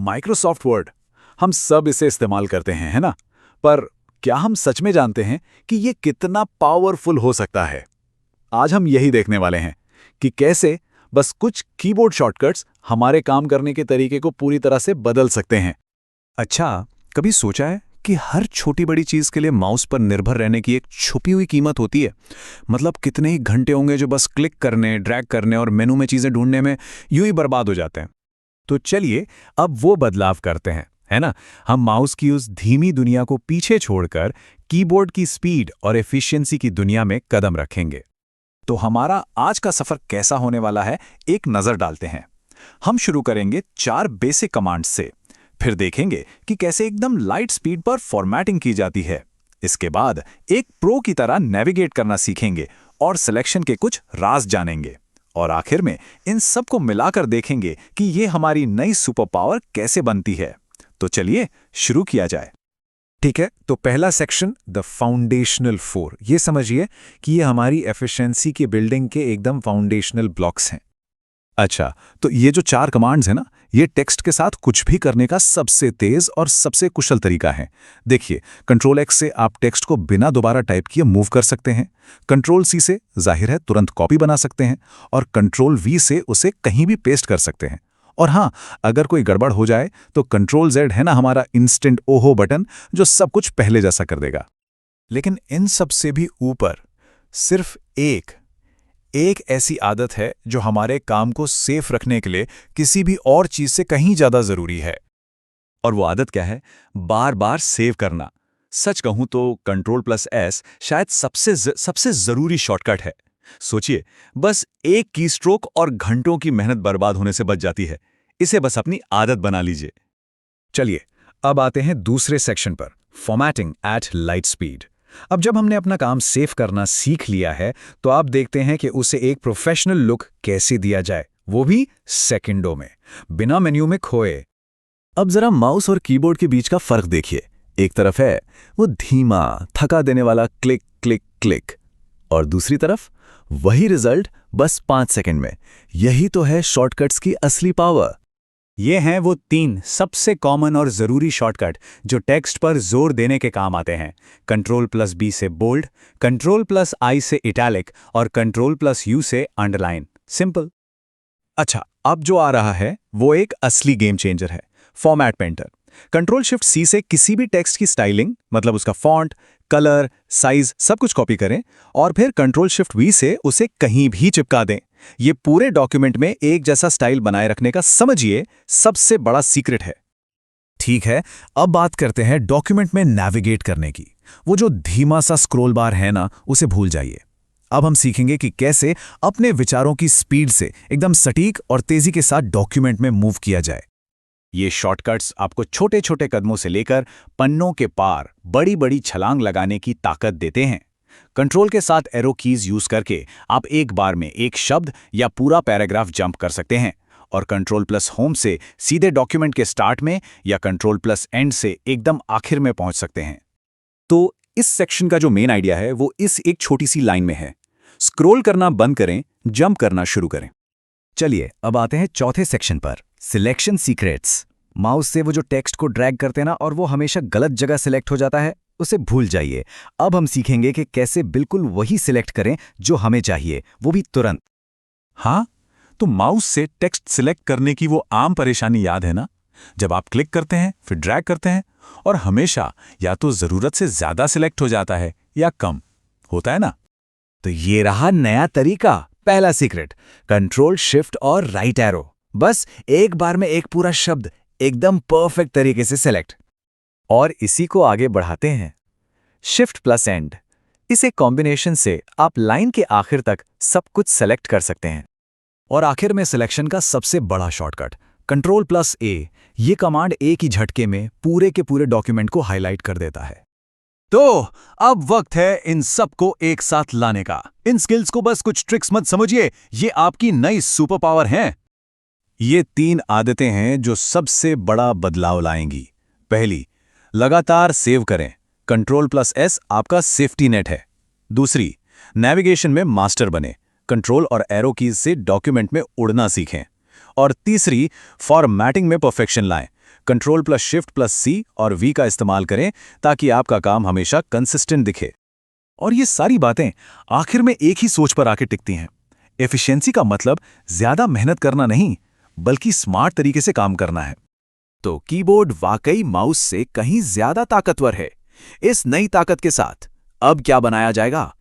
Microsoft word, हम सब इसे इस्तेमाल करते हैं, है ना? पर क्या हम सच में जानते हैं कि ये कितना पावरफुल हो सकता है? आज हम यही देखने वाले हैं कि कैसे बस कुछ कीबोर्ड शॉर्टकट्स हमारे काम करने के तरीके को पूरी तरह से बदल सकते हैं। अच्छा, कभी सोचा है कि हर छोटी बड़ी चीज के लिए माउस पर निर्भर रहने की एक छुपी हुई कीमत होती है? मतलब कितने ही घंटे होंगे जो बस क्लिक करने, ड्रैग करने और मेनू में चीजें ढूंढने में यूं ही बर्बाद हो जाते हैं। तो चलिए अब वो बदलाव करते हैं, है ना? हम माउस की उस धीमी दुनिया को पीछे छोड़कर कीबोर्ड की स्पीड और एफिशिएंसी की दुनिया में कदम रखेंगे। तो हमारा आज का सफर कैसा होने वाला है, एक नजर डालते हैं। हम शुरू करेंगे 4 बेसिक कमांड्स से, फिर देखेंगे कि कैसे एकदम लाइट स्पीड पर फॉर्मेटिंग की जाती है। इसके बाद एक प्रो की तरह नेविगेट करना सीखेंगे और सिलेक्शन के कुछ राज जानेंगे। और आखिर में इन सब को मिलाकर देखेंगे कि ये हमारी नई सुपर पावर कैसे बनती है। तो चलिए शुरू किया जाए। ठीक है, तो पहला सेक्शन द फाउंडेशनल 4। ये समझिए कि ये हमारी एफिशिएंसी की बिल्डिंग के एकदम फाउंडेशनल ब्लॉक्स हैं। अच्छा, तो ये जो 4 कमांड्स हैं ना, ये टेक्स्ट के साथ कुछ भी करने का सबसे तेज और सबसे कुशल तरीका है। देखिए, कंट्रोल एक्स से आप टेक्स्ट को बिना दोबारा टाइप किए मूव कर सकते हैं। कंट्रोल सी से जाहिर है तुरंत कॉपी बना सकते हैं और कंट्रोल वी से उसे कहीं भी पेस्ट कर सकते हैं। और हाँ, अगर कोई गड़बड़ हो जाए तो कंट्रोल जेड है ना हमारा इंस्टेंट ओहो बटन, जो सब कुछ पहले जैसा कर देगा। लेकिन इन सब से भी ऊपर सिर्फ एक ऐसी आदत है जो हमारे काम को सेफ रखने के लिए किसी भी और चीज से कहीं ज्यादा जरूरी है। और वो आदत क्या है? बार बार सेव करना। सच कहूं तो Ctrl+S शायद सबसे जरूरी शॉर्टकट है। सोचिए, बस एक कीस्ट्रोक और घंटों की मेहनत बर्बाद होने से बच जाती है। इसे बस अपनी आदत बना लीजिए। चलिए अब आते हैं दूसरे सेक्शन पर, फॉर्मेटिंग एट लाइट स्पीड। अब जब हमने अपना काम सेव करना सीख लिया है तो आप देखते हैं कि उसे एक प्रोफेशनल लुक कैसे दिया जाए, वो भी सेकंडों में, बिना मेन्यू में खोए। अब जरा माउस और कीबोर्ड के बीच का फर्क देखिए। एक तरफ है वो धीमा, थका देने वाला क्लिक क्लिक क्लिक, और दूसरी तरफ वही रिजल्ट बस 5 सेकंड में। यही तो है शॉर्टकट्स की असली पावर। ये हैं वो 3 सबसे कॉमन और ज़रूरी शॉर्टकट जो टेक्स्ट पर जोर देने के काम आते हैं। Ctrl+B से बोल्ड, Ctrl+I से इटैलिक और Ctrl+U से अंडरलाइन। सिंपल। अच्छा, अब जो आ रहा है वो एक असली गेम चेंजर है, फॉर्मेट पेंटर। Ctrl+Shift+C से किसी भी टेक्स्ट की स्टाइलिंग, मतलब उसका फॉन्ट, कलर, साइज सब कुछ कॉपी करें और फिर Ctrl+Shift+V से उसे कहीं भी चिपका दें। ये पूरे डॉक्यूमेंट में एक जैसा स्टाइल बनाए रखने का समझिए सबसे बड़ा सीक्रेट है। ठीक है, अब बात करते हैं डॉक्यूमेंट में नेविगेट करने की। वो जो धीमा सा स्क्रॉल बार है ना, उसे भूल जाइए। अब हम सीखेंगे कि कैसे अपने विचारों की स्पीड से एकदम सटीक और तेजी के साथ डॉक्यूमेंट में मूव किया जाए। ये शॉर्टकट्स आपको छोटे छोटे कदमों से लेकर पन्नों के पार बड़ी बड़ी छलांग लगाने की ताकत देते हैं। कंट्रोल के साथ एरो कीज यूज करके आप एक बार में एक शब्द या पूरा पैराग्राफ जंप कर सकते हैं और Ctrl+Home से सीधे डॉक्यूमेंट के स्टार्ट में या Ctrl+End से एकदम आखिर में पहुंच सकते हैं। तो इस सेक्शन का जो मेन आइडिया है वो इस एक छोटी सी लाइन में है। स्क्रॉल करना बंद करें, जंप करना शुरू करें। चलिए अब आते हैं चौथे सेक्शन पर, सिलेक्शन सीक्रेट्स। माउस से वो जो टेक्स्ट को ड्रैग करते ना और वो हमेशा गलत जगह सिलेक्ट हो जाता है, उसे भूल जाइए। अब हम सीखेंगे कि कैसे बिल्कुल वही सिलेक्ट करें जो हमें चाहिए, वो भी तुरंत। हाँ, तो माउस से टेक्स्ट सिलेक्ट करने की वो आम परेशानी याद है ना? जब आप क्लिक करते हैं, फिर ड्रैग करते हैं और हमेशा या तो जरूरत से ज्यादा सिलेक्ट हो जाता है या कम होता है ना? तो ये रहा नया तरीका। पहला सीक्रेट, कंट्रोल शिफ्ट और राइट एरो। बस एक बार में एक पूरा शब्द एकदम परफेक्ट तरीके से सिलेक्ट। और इसी को आगे बढ़ाते हैं, Shift+End। इसे कॉम्बिनेशन से आप लाइन के आखिर तक सब कुछ सेलेक्ट कर सकते हैं। और आखिर में सिलेक्शन का सबसे बड़ा शॉर्टकट, Ctrl+A। ये कमांड एक ही झटके में पूरे के पूरे डॉक्यूमेंट को हाईलाइट कर देता है। तो अब वक्त है इन सबको एक साथ लाने का। इन स्किल्स को बस कुछ ट्रिक्स मत समझिए, ये आपकी नई सुपर पावर हैं। ये 3 आदतें हैं जो सबसे बड़ा बदलाव लाएंगी। पहली, लगातार सेव करें। Ctrl+S आपका सेफ्टी नेट है। दूसरी, नेविगेशन में मास्टर बने। कंट्रोल और एरो कीज से डॉक्यूमेंट में उड़ना सीखें। और तीसरी, फॉर्मेटिंग में परफेक्शन लाएं। कंट्रोल प्लस शिफ्ट प्लस सी और वी का इस्तेमाल करें ताकि आपका काम हमेशा कंसिस्टेंट दिखे। और ये सारी बातें आखिर में एक ही सोच पर आके टिकती हैं। एफिशिएंसी का मतलब ज्यादा मेहनत करना नहीं, बल्कि स्मार्ट तरीके से काम करना है। तो कीबोर्ड वाकई माउस से कहीं ज्यादा ताकतवर है। इस नई ताकत के साथ अब क्या बनाया जाएगा?